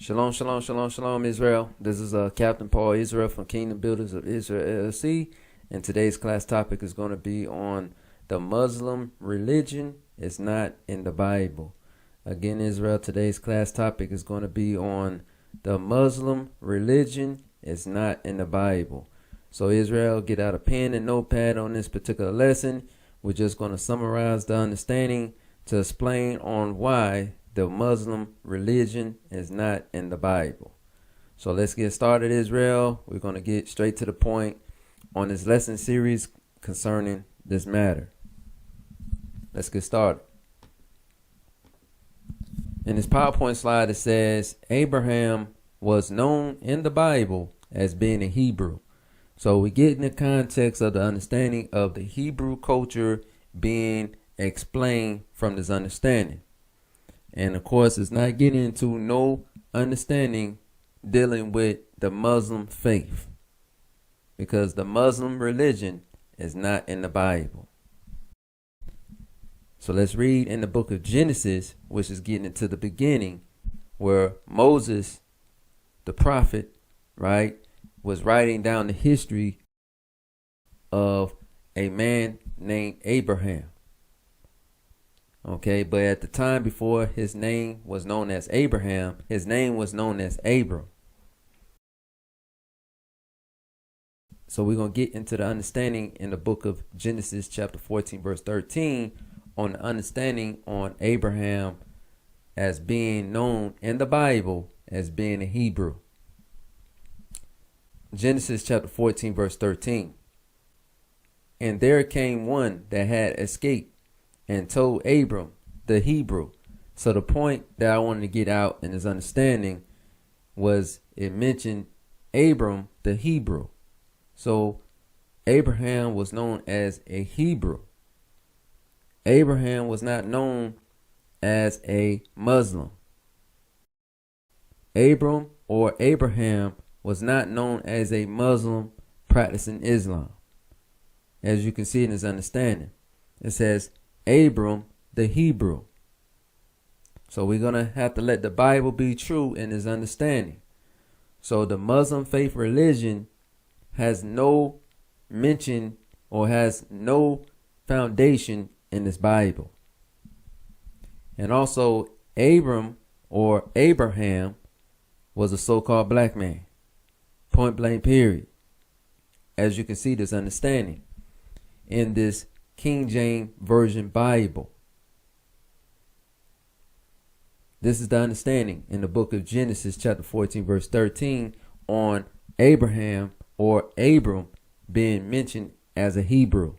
Shalom, shalom, shalom, shalom, Israel. This is Captain Paul Israel from Kingdom Builders of Israel LLC. And today's class topic is going to be on the Muslim religion is not in the Bible. Again, Israel, today's class topic is going to be on the Muslim religion is not in the Bible. So Israel, get out a pen and notepad on this particular lesson. We're just going to summarize the understanding to explain on why the Muslim religion is not in the Bible. So let's get started, Israel. We're going to get straight to the point on this lesson series concerning this matter. Let's get started. In this PowerPoint slide, it says Abraham was known in the Bible as being a Hebrew. So we get in the context of the understanding of the Hebrew culture being explained from this understanding. And of course, it's not getting into no understanding dealing with the Muslim faith, because the Muslim religion is not in the Bible. So let's read in the book of Genesis, which is getting into the beginning, where Moses, the prophet, right, was writing down the history of a man named Abraham. Okay, but at the time before his name was known as Abraham, his name was known as Abram. So we're going to get into the understanding in the book of Genesis chapter 14 verse 13 on the understanding on Abraham as being known in the Bible as being a Hebrew. Genesis chapter 14 verse 13. And there came one that had escaped and told Abram the Hebrew. So the point that I wanted to get out in his understanding was it mentioned Abram the Hebrew. So Abraham was known as a Hebrew. Abraham was not known as a Muslim. Abram or Abraham was not known as a Muslim practicing Islam. As you can see in his understanding, it says Abram the Hebrew. So we're going to have to let the Bible be true in his understanding. So the Muslim faith religion has no mention or has no foundation in this Bible. And also Abram or Abraham was a so-called black man. Point blank period. As you can see this understanding in this King James Version Bible. This is the understanding in the book of Genesis chapter 14 verse 13 on Abraham or Abram being mentioned as a Hebrew.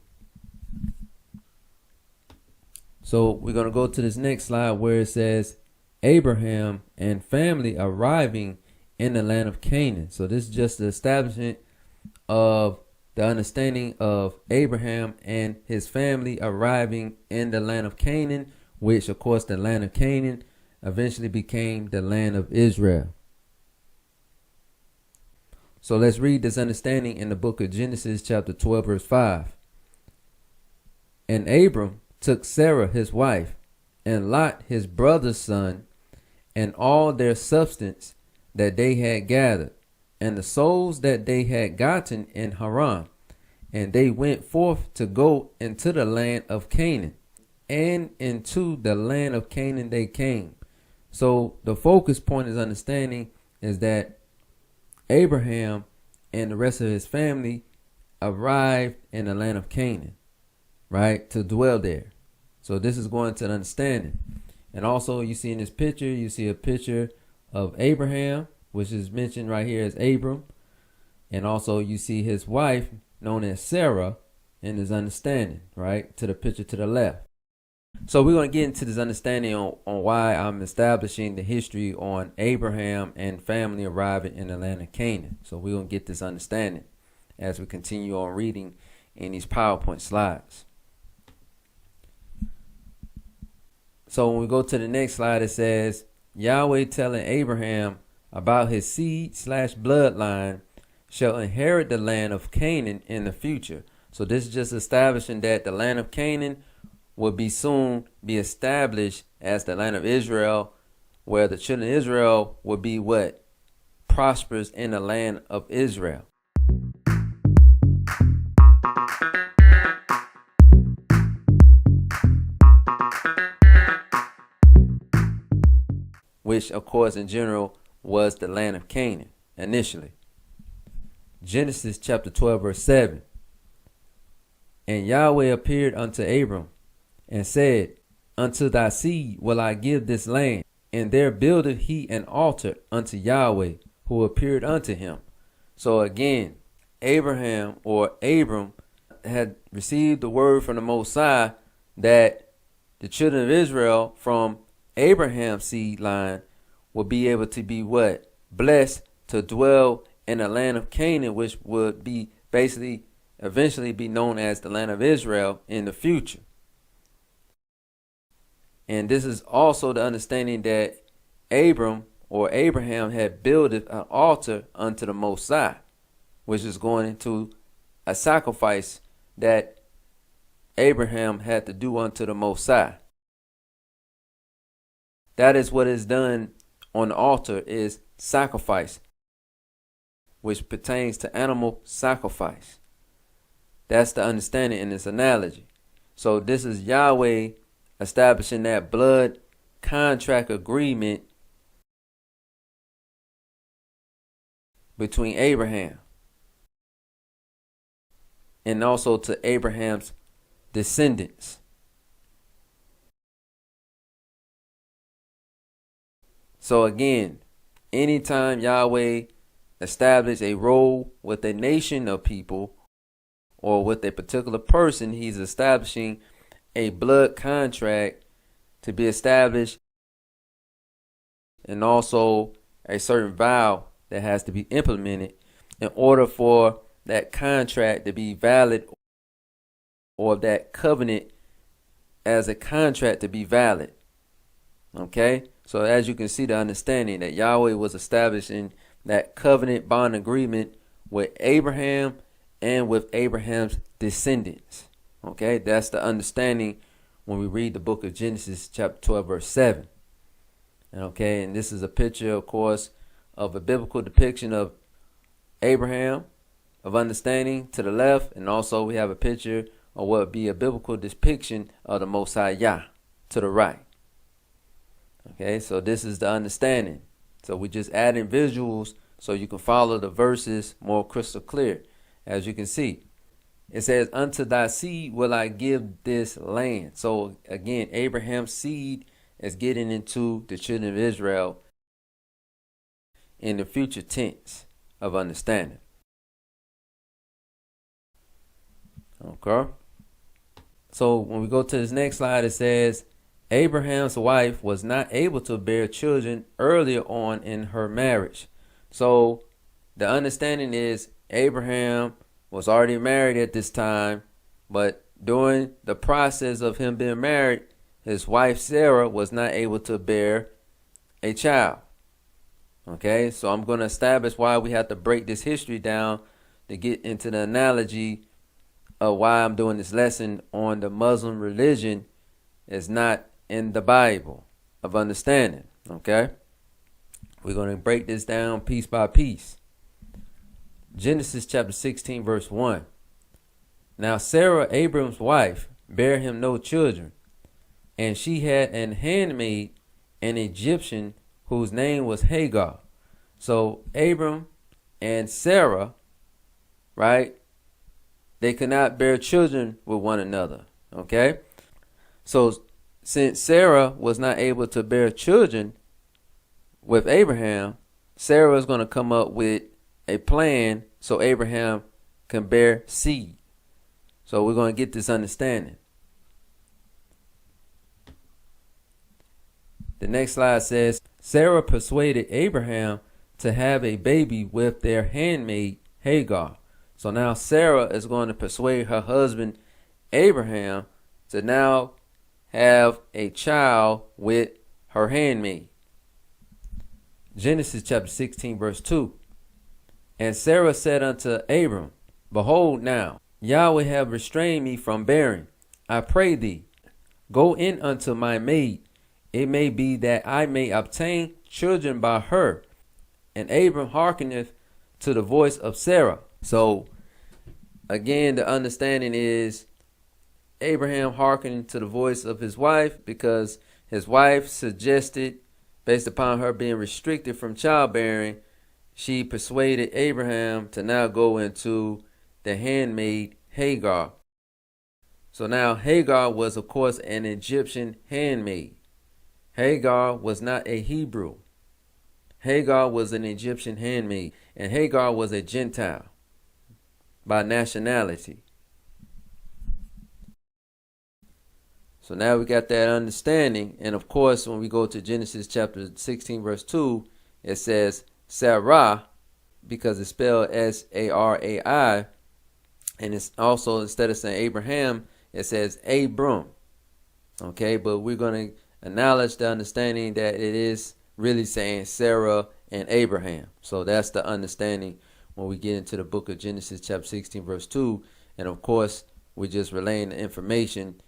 So we're going to go to this next slide where it says Abraham and family arriving in the land of Canaan. So this is just the establishment of the understanding of Abraham and his family arriving in the land of Canaan, which of course the land of Canaan eventually became the land of Israel. So let's read this understanding in the book of Genesis chapter 12 verse 5. And Abram took Sarah his wife, and Lot his brother's son, and all their substance that they had gathered, and the souls that they had gotten in Haran, and they went forth to go into the land of Canaan, and into the land of Canaan they came. So the focus point is understanding is that Abraham and the rest of his family arrived in the land of Canaan, right, to dwell there. So this is going to the understanding. And also you see in this picture, you see a picture of Abraham, which is mentioned right here as Abram. And also you see his wife known as Sarah in his understanding, right, to the picture to the left. So we're going to get into this understanding on why I'm establishing the history on Abraham and family arriving in the land of Canaan. So we're going to get this understanding as we continue on reading in these PowerPoint slides. So when we go to the next slide, it says Yahweh telling Abraham about his seed/bloodline shall inherit the land of Canaan in the future. So this is just establishing that the land of Canaan will be soon be established as the land of Israel where the children of Israel would be what? Prosperous in the land of Israel. Which, of course, in general, was the land of Canaan initially. Genesis chapter 12, verse 7. And Yahweh appeared unto Abram and said, Unto thy seed will I give this land. And there builded he an altar unto Yahweh, who appeared unto him. So again, Abraham or Abram had received the word from the Most High that the children of Israel from Abraham's seed line would be able to be what? Blessed to dwell in the land of Canaan, which would be basically eventually be known as the land of Israel in the future. And this is also the understanding that Abram or Abraham had built an altar unto the Most High, which is going into a sacrifice that Abraham had to do unto the Most High. That is what is done on the altar, is sacrifice, which pertains to animal sacrifice. That's the understanding in this analogy. So this is Yahweh establishing that blood contract agreement between Abraham and also to Abraham's descendants. So again, anytime Yahweh establishes a role with a nation of people or with a particular person, he's establishing a blood contract to be established, and also a certain vow that has to be implemented in order for that contract to be valid, or that covenant as a contract to be valid. Okay? So as you can see, the understanding that Yahweh was establishing that covenant bond agreement with Abraham and with Abraham's descendants. Okay, that's the understanding when we read the book of Genesis chapter 12, verse 7. Okay, and this is a picture, of course, of a biblical depiction of Abraham, of understanding to the left, and also we have a picture of what would be a biblical depiction of the Most High Yah to the right. Okay, so this is the understanding. So we just add in visuals so you can follow the verses more crystal clear. As you can see, it says, Unto thy seed will I give this land. So again, Abraham's seed is getting into the children of Israel in the future tense of understanding. Okay. So when we go to this next slide, it says, Abraham's wife was not able to bear children earlier on in her marriage. So the understanding is Abraham was already married at this time, but during the process of him being married, his wife Sarah was not able to bear a child. Okay, so I'm going to establish why we have to break this history down to get into the analogy of why I'm doing this lesson on the Muslim religion is not in the Bible of understanding. Okay, we're going to break this down piece by piece. Genesis chapter 16, verse 1. Now Sarah, Abram's wife, bare him no children, and she had an handmaid, an Egyptian, whose name was Hagar. So Abram and Sarah, right, they could not bear children with one another. Okay, so since Sarah was not able to bear children with Abraham, Sarah is going to come up with a plan so Abraham can bear seed. So we're going to get this understanding. The next slide says, Sarah persuaded Abraham to have a baby with their handmaid Hagar. So now Sarah is going to persuade her husband Abraham to now have a child with her handmaid. Genesis chapter 16, verse 2. And Sarah said unto Abram, Behold now, Yahweh have restrained me from bearing. I pray thee, go in unto my maid, it may be that I may obtain children by her. And Abram hearkeneth to the voice of Sarah. So again, the understanding is Abraham hearkening to the voice of his wife, because his wife suggested, based upon her being restricted from childbearing, she persuaded Abraham to now go into the handmaid Hagar. So now Hagar was, of course, an Egyptian handmaid. Hagar was not a Hebrew. Hagar was an Egyptian handmaid, and Hagar was a Gentile by nationality. So now we got that understanding. And of course, when we go to Genesis chapter 16, verse 2, it says Sarai, because it's spelled Sarai. And it's also, instead of saying Abraham, it says Abram. Okay, but we're going to acknowledge the understanding that it is really saying Sarah and Abraham. So that's the understanding when we get into the book of Genesis chapter 16, verse 2. And of course, we're just relaying the information,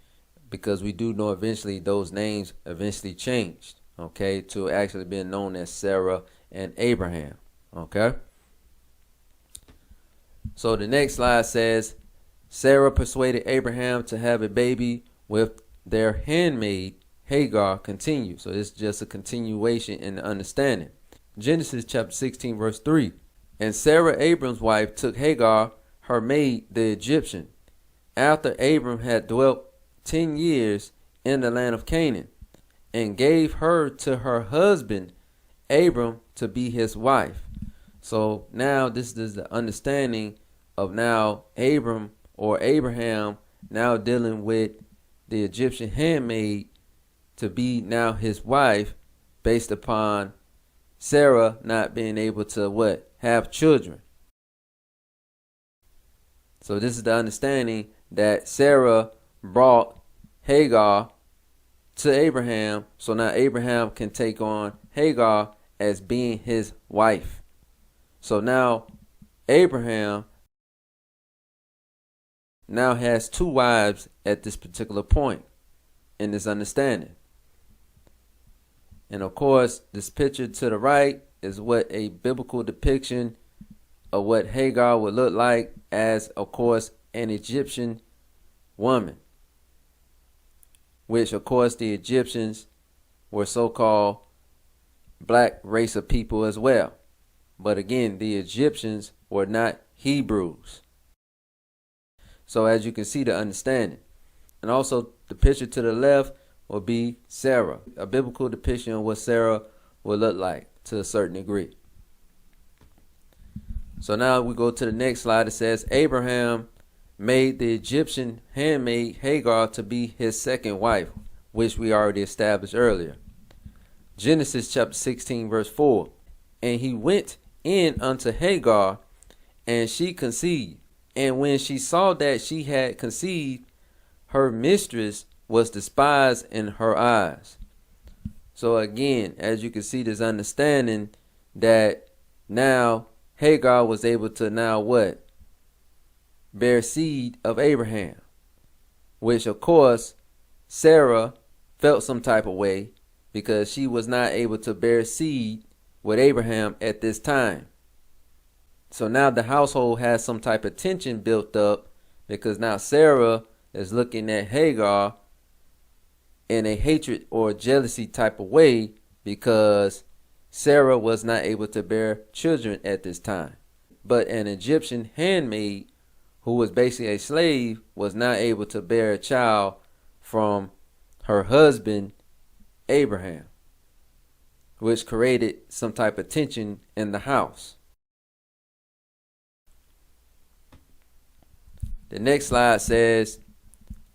because we do know eventually those names eventually changed, okay, to actually being known as Sarah and Abraham, okay. So the next slide says, Sarah persuaded Abraham to have a baby with their handmaid Hagar. Continue. So it's just a continuation in the understanding. Genesis chapter 16, verse 3. And Sarah, Abram's wife, took Hagar, her maid, the Egyptian, after Abram had dwelt 10 years in the land of Canaan, and gave her to her husband Abram to be his wife. So now this is the understanding of now Abram or Abraham now dealing with the Egyptian handmaid to be now his wife, based upon Sarah not being able to what? Have children. So this is the understanding that Sarah brought Hagar to Abraham, so now Abraham can take on Hagar as being his wife. So now Abraham now has two wives at this particular point in this understanding. And of course, this picture to the right is what a biblical depiction of what Hagar would look like as, of course, an Egyptian woman, which of course the Egyptians were so-called black race of people as well. But again, the Egyptians were not Hebrews. So as you can see, the understanding. And also the picture to the left will be Sarah, a biblical depiction of what Sarah would look like to a certain degree. So now we go to the next slide. It says Abraham made the Egyptian handmaid Hagar to be his second wife, which we already established earlier. Genesis chapter 16, verse 4. And he went in unto Hagar, and she conceived. And when she saw that she had conceived, her mistress was despised in her eyes. So again, as you can see, this understanding that now Hagar was able to now what? Bear seed of Abraham, which of course Sarah felt some type of way because she was not able to bear seed with Abraham at this time. So now the household has some type of tension built up, because now Sarah is looking at Hagar in a hatred or jealousy type of way, because Sarah was not able to bear children at this time. But an Egyptian handmaid, who was basically a slave, was not able to bear a child from her husband Abraham, which created some type of tension in the house. The next slide says,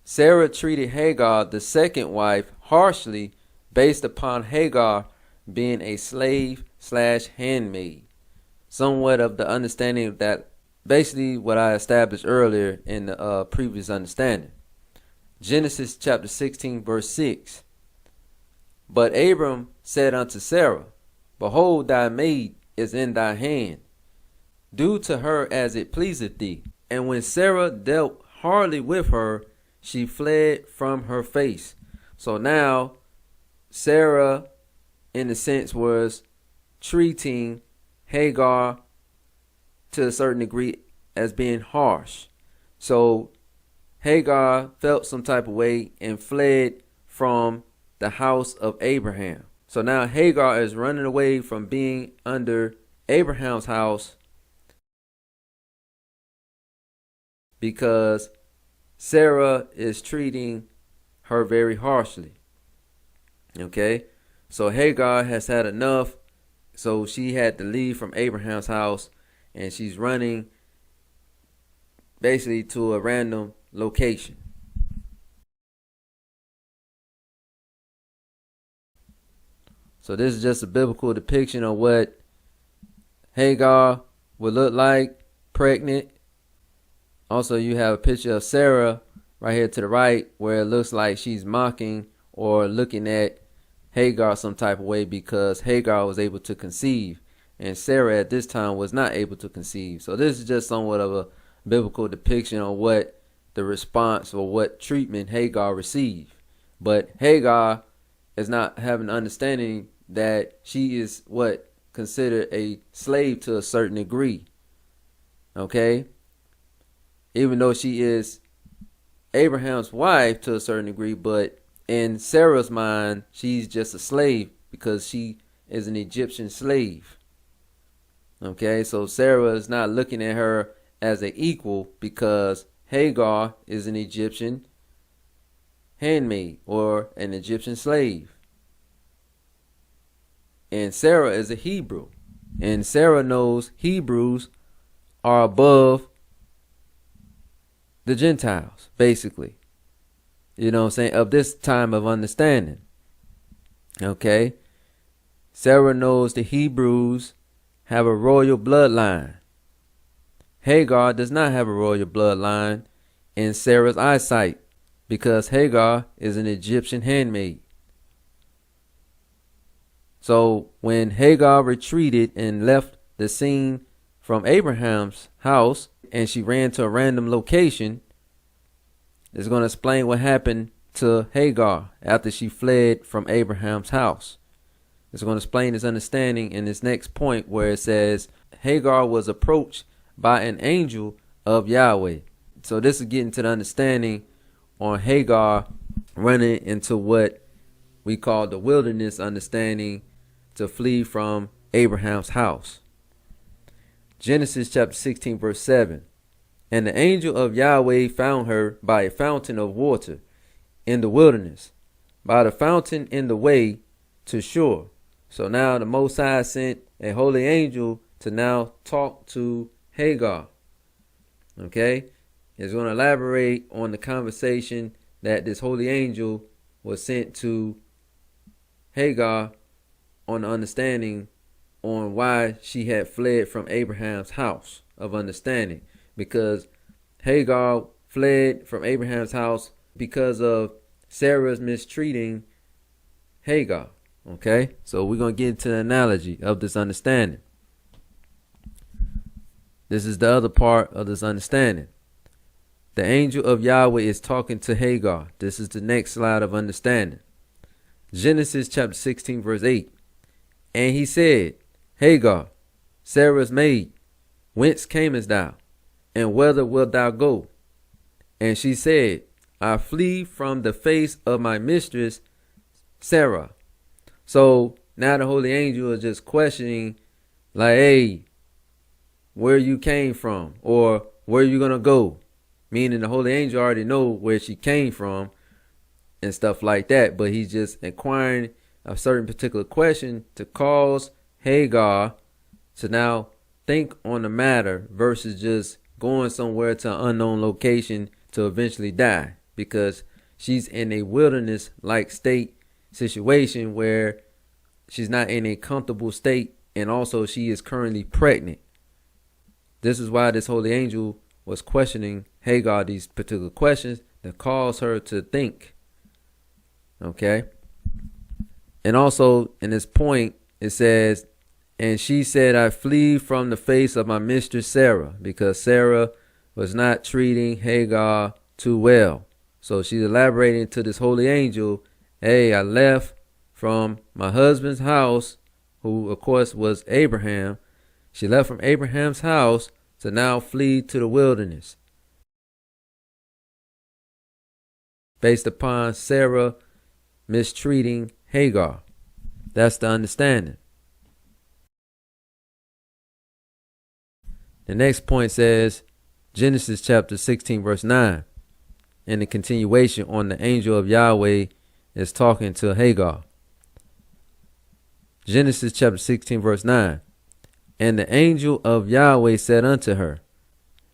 Sarah treated Hagar, the second wife, harshly based upon Hagar being a slave/handmaid. Somewhat of the understanding of that, basically what I established earlier in the previous understanding. Genesis chapter 16, verse 6. But Abram said unto Sarah, Behold, thy maid is in thy hand. Do to her as it pleaseth thee. And when Sarah dealt hardly with her, she fled from her face. So now Sarah, in a sense, was treating Hagar to a certain degree as being harsh. So Hagar felt some type of way and fled from the house of Abraham. So now Hagar is running away from being under Abraham's house because Sarah is treating her very harshly. Okay, so Hagar has had enough, so she had to leave from Abraham's house, and she's running basically to a random location. So this is just a biblical depiction of what Hagar would look like pregnant. Also, you have a picture of Sarah right here to the right where it looks like she's mocking or looking at Hagar some type of way because Hagar was able to conceive and Sarah at this time was not able to conceive. So this is just somewhat of a biblical depiction of what the response or what treatment Hagar received. But Hagar is not having understanding that she is what considered a slave to a certain degree. Okay? Even though she is Abraham's wife to a certain degree, but in Sarah's mind, she's just a slave because she is an Egyptian slave. Okay, so Sarah is not looking at her as an equal because Hagar is an Egyptian handmaid or an Egyptian slave. And Sarah is a Hebrew. And Sarah knows Hebrews are above the Gentiles, basically. You know what I'm saying? Of this time of understanding. Okay? Sarah knows the Hebrews have a royal bloodline. Hagar does not have a royal bloodline in Sarah's eyesight because Hagar is an Egyptian handmaid. So when Hagar retreated and left the scene from Abraham's house and she ran to a random location, it's going to explain what happened to Hagar after she fled from Abraham's house. It's going to explain his understanding in this next point where it says Hagar was approached by an angel of Yahweh. So this is getting to the understanding on Hagar running into what we call the wilderness understanding to flee from Abraham's house. Genesis chapter 16 verse 7. And the angel of Yahweh found her by a fountain of water in the wilderness, by the fountain in the way to Shur. So now the Most High sent a holy angel to now talk to Hagar. Okay? It's going to elaborate on the conversation that this holy angel was sent to Hagar on the understanding on why she had fled from Abraham's house of understanding. Because Hagar fled from Abraham's house because of Sarah's mistreating Hagar. Okay, so we're going to get into the analogy of this understanding. This is the other part of this understanding. The angel of Yahweh is talking to Hagar. This is the next slide of understanding. Genesis chapter 16 verse 8. And he said, Hagar, Sarah's maid, whence camest thou? And whither wilt thou go? And she said, I flee from the face of my mistress Sarah. So now the holy angel is just questioning, like, hey, where you came from or where you gonna go? Meaning the holy angel already know where she came from and stuff like that, but he's just inquiring a certain particular question to cause Hagar to now think on the matter versus just going somewhere to an unknown location to eventually die, because she's in a wilderness like state situation where she's not in a comfortable state, and also she is currently pregnant. This is why this holy angel was questioning Hagar these particular questions that cause her to think. Okay. And also in this point it says, and she said, I flee from the face of my mistress Sarah, because Sarah was not treating Hagar too well. So she's elaborating to this holy angel, hey, I left from my husband's house, who of course was Abraham. She left from Abraham's house to now flee to the wilderness, based upon Sarah mistreating Hagar. That's the understanding. The next point says Genesis chapter 16 verse 9. And the continuation on the angel of Yahweh is talking to Hagar. Genesis chapter 16 verse 9. And the angel of Yahweh said unto her,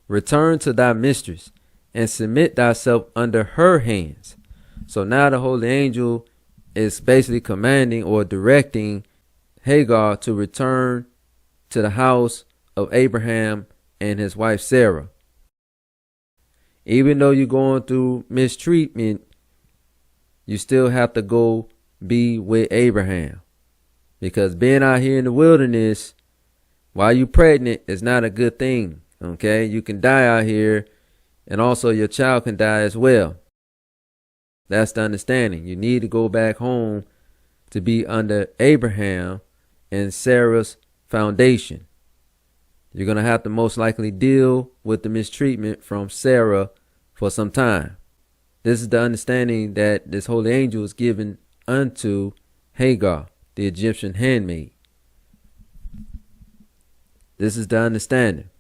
Return to thy mistress, and submit thyself under her hands. So now the holy angel is basically commanding or directing Hagar to return to the house of Abraham and his wife Sarah. Even though you're going through mistreatment, you still have to go be with Abraham. Because being out here in the wilderness while you're pregnant is not a good thing. Okay, you can die out here, and also your child can die as well. That's the understanding. You need to go back home to be under Abraham and Sarah's foundation. You're going to have to most likely deal with the mistreatment from Sarah for some time. This is the understanding that this holy angel is given unto Hagar, the Egyptian handmaid. This is the understanding.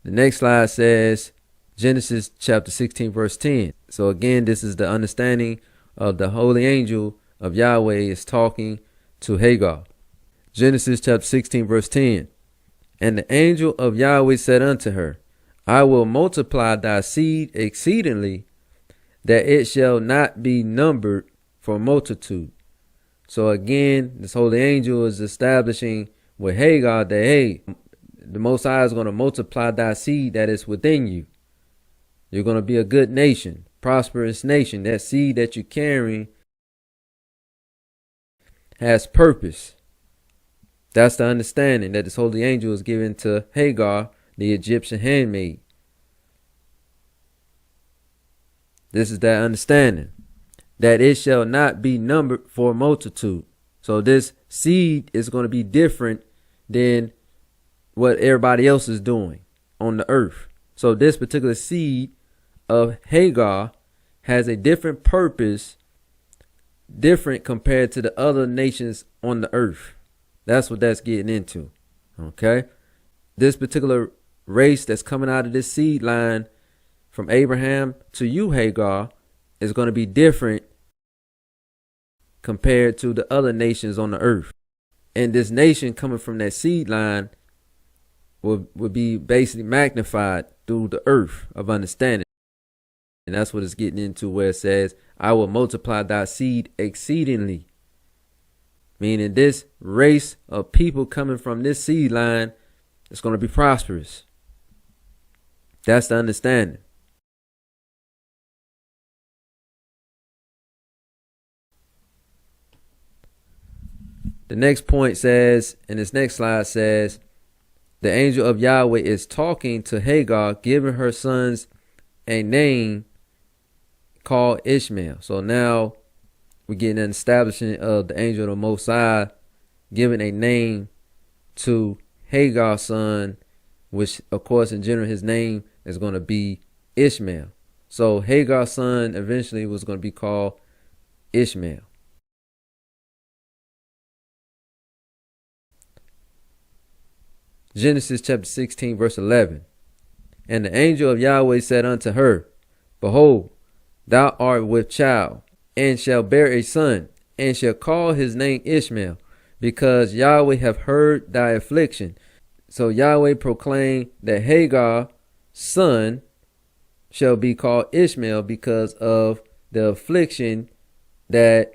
The next slide says Genesis chapter 16 verse 10. So again, this is the understanding of the holy angel of Yahweh is talking to Hagar. Genesis chapter 16 verse 10. And the angel of Yahweh said unto her, I will multiply thy seed exceedingly, that it shall not be numbered for multitude. So again, this holy angel is establishing with Hagar that, hey, the Most High is going to multiply thy seed that is within you. You're going to be a good nation, prosperous nation. That seed that you're carrying has purpose. That's the understanding that this holy angel is given to Hagar, the Egyptian handmaid. This is that understanding, that it shall not be numbered for multitude. So this seed is going to be different than what everybody else is doing on the earth. So this particular seed of Hagar has a different purpose, different compared to the other nations on the earth. That's what that's getting into. Okay. This particular race that's coming out of this seed line from Abraham to you, Hagar, is going to be different compared to the other nations on the earth. And this nation coming from that seed line will be basically magnified through the earth of understanding. And that's what it's getting into, where it says, I will multiply thy seed exceedingly. Meaning this race of people coming from this seed line is going to be prosperous. That's the understanding. The next point says, and this next slide says, the angel of Yahweh is talking to Hagar, giving her sons a name called Ishmael. So now we're getting an establishment of the angel of the Most High giving a name to Hagar's son, which of course in general his name is going to be Ishmael. So Hagar's son eventually was going to be called Ishmael. Genesis chapter 16 verse 11. And the angel of Yahweh said unto her, Behold, thou art with child, and shall bear a son, and shall call his name Ishmael, because Yahweh hath heard thy affliction. So Yahweh proclaimed that Hagar's son shall be called Ishmael because of the affliction that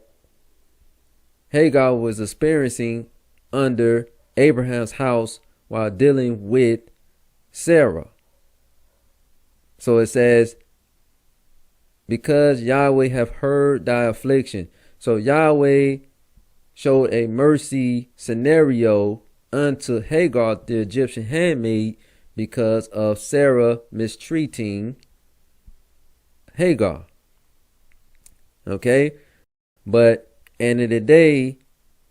Hagar was experiencing under Abraham's house while dealing with Sarah. So it says, because Yahweh have heard thy affliction. So Yahweh showed a mercy scenario unto Hagar, the Egyptian handmaid, because of Sarah mistreating Hagar. Okay. But end of the day,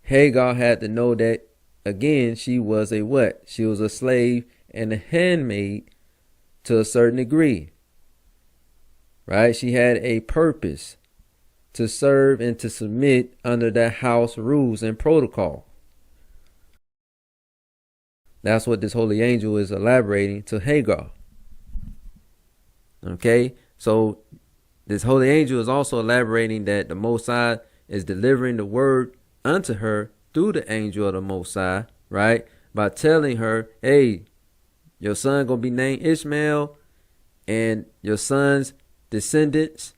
Hagar had to know that again, she was a what? She was a slave and a handmaid to a certain degree. Right? She had a purpose to serve and to submit under that house rules and protocol. That's what this holy angel is elaborating to Hagar. Okay, so this holy angel is also elaborating that the Most High is delivering the word unto her through the angel of the Most High, right? By telling her, hey, your son gonna be named Ishmael, and your son's descendants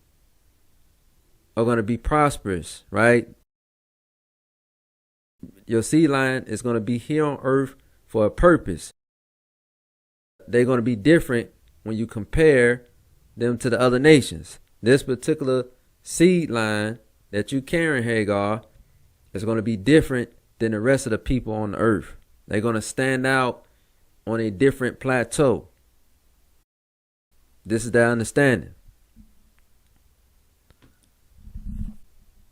are gonna be prosperous, right? Your seed line is gonna be here on earth for a purpose. They're gonna be different when you compare them to the other nations. This particular seed line that you carrying, Hagar, is going to be different than the rest of the people on the earth. They're going to stand out on a different plateau. This is their understanding.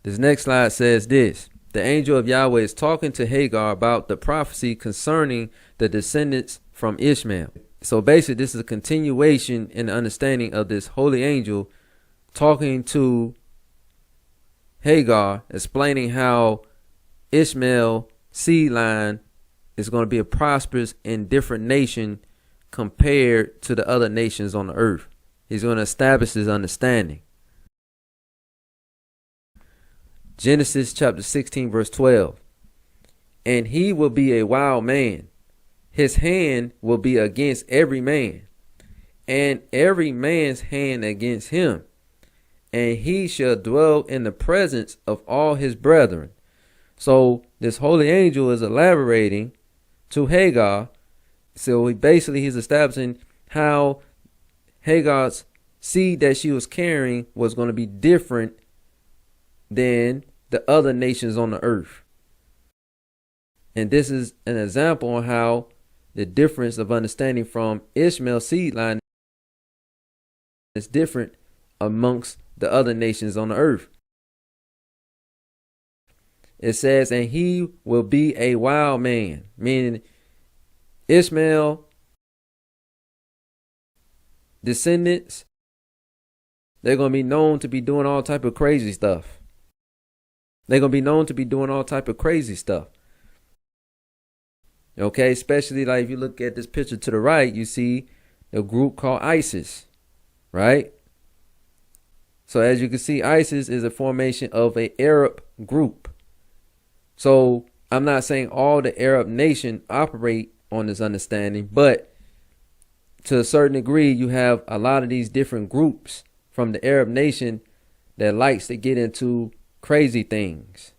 This next slide says this. The angel of Yahweh is talking to Hagar about the prophecy concerning the descendants from Ishmael. So basically, this is a continuation in the understanding of this holy angel talking to Hagar, explaining how Ishmael seed line is going to be a prosperous and different nation compared to the other nations on the earth. He's going to establish his understanding. Genesis chapter 16 verse 12. And he will be a wild man. His hand will be against every man, and every man's hand against him. And he shall dwell in the presence of all his brethren. So this holy angel is elaborating to Hagar. So he's establishing how Hagar's seed that she was carrying was going to be different than the other nations on the earth. And this is an example on how the difference of understanding from Ishmael's seed line is different amongst the other nations on the earth. It says, and he will be a wild man, meaning Ishmael descendants, they're going to be known to be doing all type of crazy stuff. They're going to be known to be doing all type of crazy stuff. Okay, especially like if you look at this picture to the right, you see a group called ISIS, right? So as you can see, ISIS is a formation of an Arab group. So I'm not saying all the Arab nation operate on this understanding, but to a certain degree, you have a lot of these different groups from the Arab nation that likes to get into crazy things,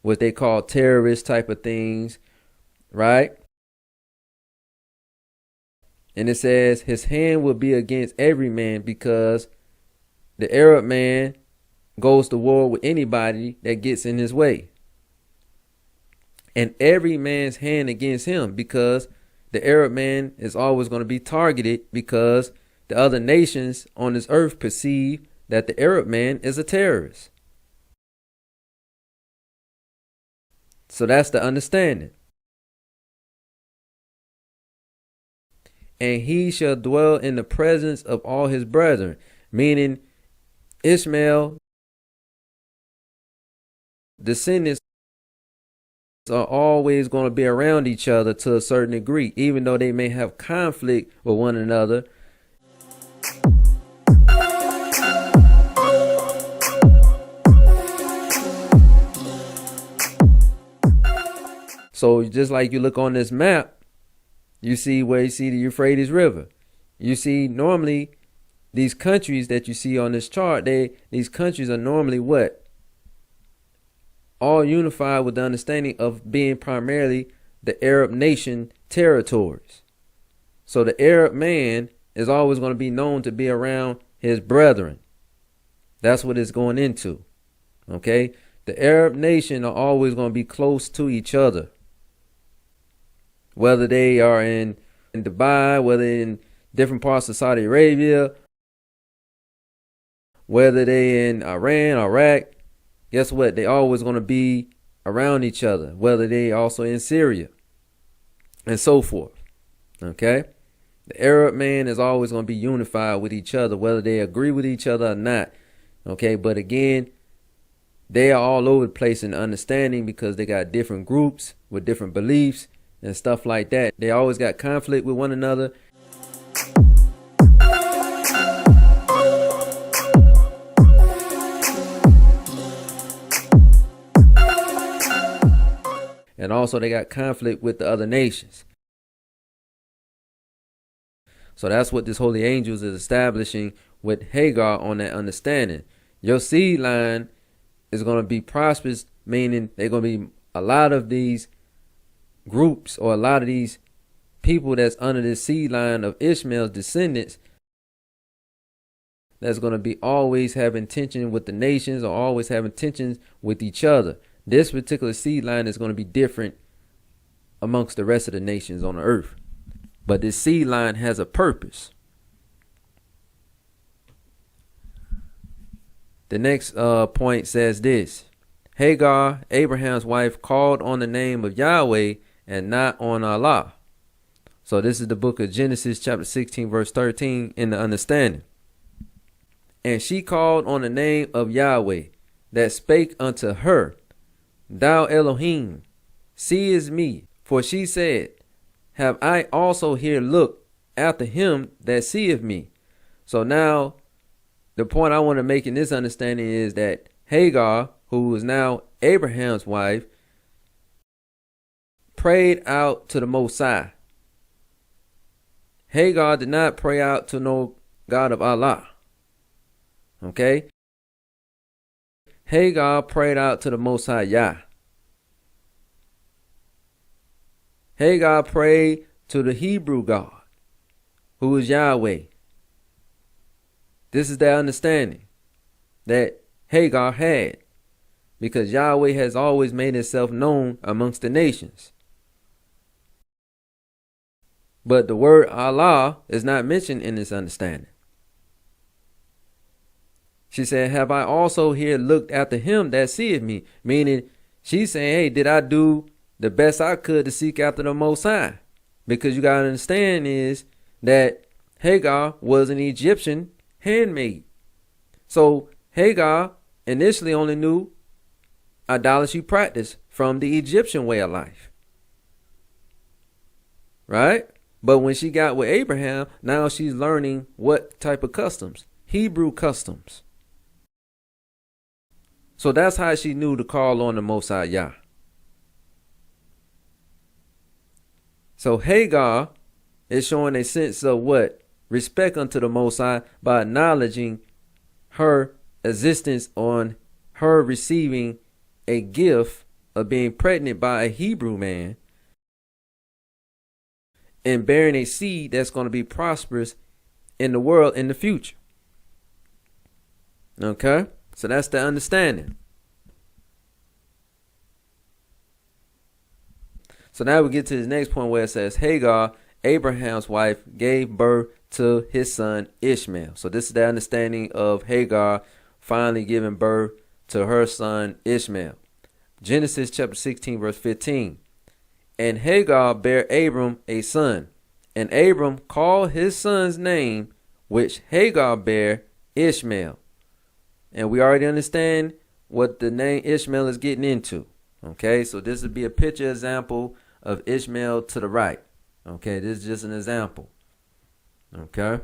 what they call terrorist type of things, right? And it says his hand will be against every man, because the Arab man goes to war with anybody that gets in his way. And every man's hand against him, because the Arab man is always going to be targeted, because the other nations on this earth perceive that the Arab man is a terrorist. So that's the understanding. And he shall dwell in the presence of all his brethren, meaning Ishmael descendants are always going to be around each other to a certain degree, even though they may have conflict with one another. So just like you look on this map, you see where you see the Euphrates River. You see normally these countries that you see on this chart, these countries are normally what? All unified with the understanding of being primarily the Arab nation territories. So the Arab man is always going to be known to be around his brethren. That's what it's going into. Okay? The Arab nation are always going to be close to each other. Whether they are in Dubai, whether in different parts of Saudi Arabia, whether they in Iran, Iraq, guess what? They always going to be around each other, whether they also in Syria and so forth. Okay? The Arab man is always going to be unified with each other, whether they agree with each other or not. Okay? But again, they are all over the place in understanding because they got different groups with different beliefs and stuff like that. They always got conflict with one another. And also they got conflict with the other nations. So that's what this holy angels is establishing with Hagar on that understanding. Your seed line is going to be prosperous, meaning they're going to be a lot of these groups or a lot of these people that's under this seed line of Ishmael's descendants that's going to be always having tension with the nations or always having tensions with each other. This particular seed line is going to be different amongst the rest of the nations on the earth. But this seed line has a purpose. The next point says this. Hagar, Abraham's wife, called on the name of Yahweh and not on Allah. So this is the book of Genesis chapter 16 verse 13 in the understanding. And she called on the name of Yahweh that spake unto her, Thou Elohim, seest me. For she said, Have I also here looked after him that seeth me? So now, the point I want to make in this understanding is that Hagar, who is now Abraham's wife, prayed out to the Most High. Hagar did not pray out to no God of Allah. Okay? Hagar prayed out to the Most High Yah. Hagar prayed to the Hebrew God, who is Yahweh. This is the understanding that Hagar had, because Yahweh has always made himself known amongst the nations. But the word Allah is not mentioned in this understanding. She said, Have I also here looked after him that seeth me? Meaning, she's saying, hey, did I do the best I could to seek after the Most High? Because you got to understand is that Hagar was an Egyptian handmaid. So Hagar initially only knew idolatry practice from the Egyptian way of life. Right? But when she got with Abraham, now she's learning what type of customs? Hebrew customs. So that's how she knew to call on the Most High Yah. So Hagar is showing a sense of what? Respect unto the Most High by acknowledging her existence on her receiving a gift of being pregnant by a Hebrew man and bearing a seed that's going to be prosperous in the world in the future. Okay? So that's the understanding. So now we get to the next point where it says Hagar, Abraham's wife, gave birth to his son Ishmael. So this is the understanding of Hagar finally giving birth to her son Ishmael. Genesis chapter 16 verse 15. And Hagar bare Abram a son, and Abram called his son's name, which Hagar bare, Ishmael. And we already understand what the name Ishmael is getting into. Okay, so this would be a picture example of Ishmael to the right. Okay, this is just an example. Okay.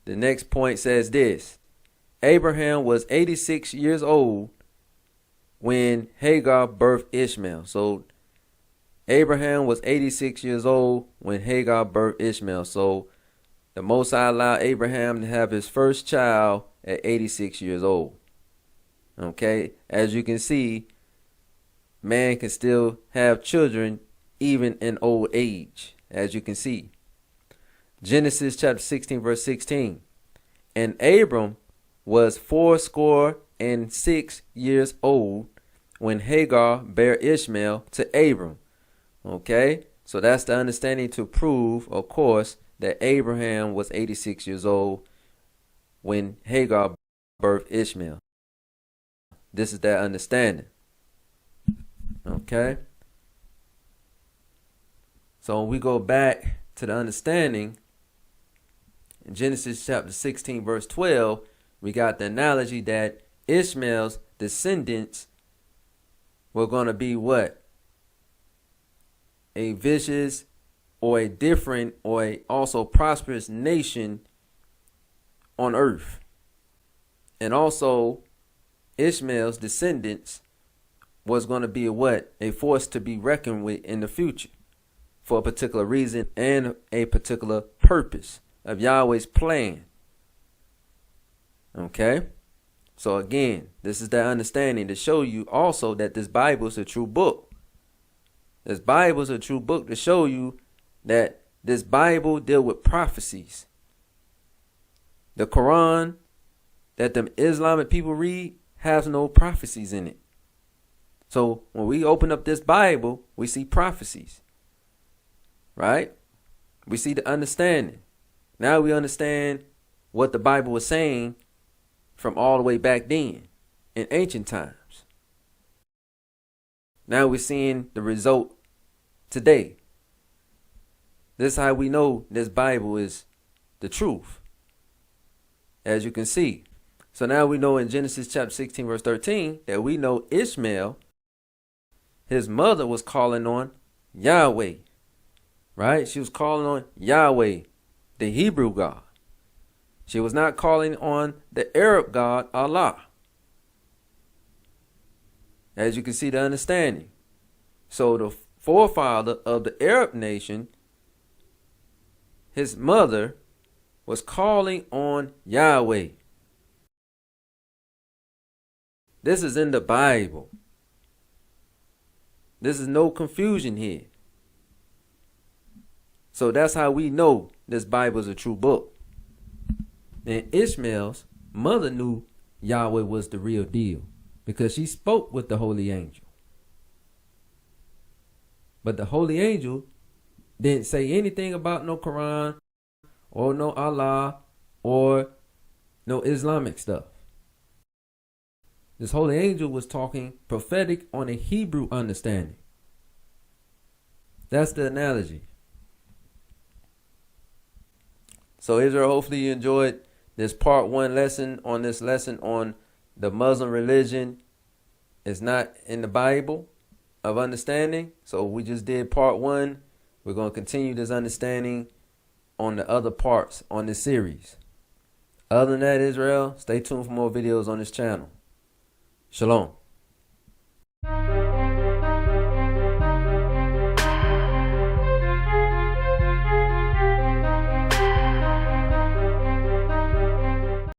The next point says this. Abraham was 86 years old when Hagar birthed Ishmael. So Abraham was 86 years old when Hagar birthed Ishmael. So the Most High allowed Abraham to have his first child at 86 years old. Okay, as you can see, man can still have children even in old age, as you can see. Genesis chapter 16 verse 16. And Abram was 86 years old when Hagar bare Ishmael to Abram. Okay, so that's the understanding to prove, of course, that Abraham was 86 years old when Hagar birthed Ishmael. This is that understanding. Okay? So when we go back to the understanding, in Genesis chapter 16, verse 12, we got the analogy that Ishmael's descendants were going to be what? A vicious or a different or a also prosperous nation on earth. And also Ishmael's descendants was going to be a what? A force to be reckoned with in the future for a particular reason and a particular purpose of Yahweh's plan. Okay? So again, this is that understanding to show you also that this Bible is a true book. This Bible is a true book to show you that this Bible deals with prophecies. The Quran that the Islamic people read has no prophecies in it. So when we open up this Bible, we see prophecies. Right? We see the understanding. Now we understand what the Bible was saying from all the way back then in ancient times. Now we're seeing the result today. This is how we know this Bible is the truth. As you can see. So now we know in Genesis chapter 16 verse 13 that we know Ishmael, his mother was calling on Yahweh. Right? She was calling on Yahweh, the Hebrew God. She was not calling on the Arab God, Allah. As you can see the understanding. So the forefather of the Arab nation, his mother was calling on Yahweh. This is in the Bible. This is no confusion here. So that's how we know this Bible is a true book. And Ishmael's mother knew Yahweh was the real deal because she spoke with the holy angel. But the holy angel didn't say anything about no Quran or no Allah or no Islamic stuff. This holy angel was talking prophetic on a Hebrew understanding. That's the analogy. So Israel, hopefully you enjoyed this part 1 lesson on this lesson on the Muslim religion is not in the Bible of understanding. So we just did part 1. We're going to continue this understanding on the other parts on this series. Other than that, Israel, stay tuned for more videos on this channel. Shalom.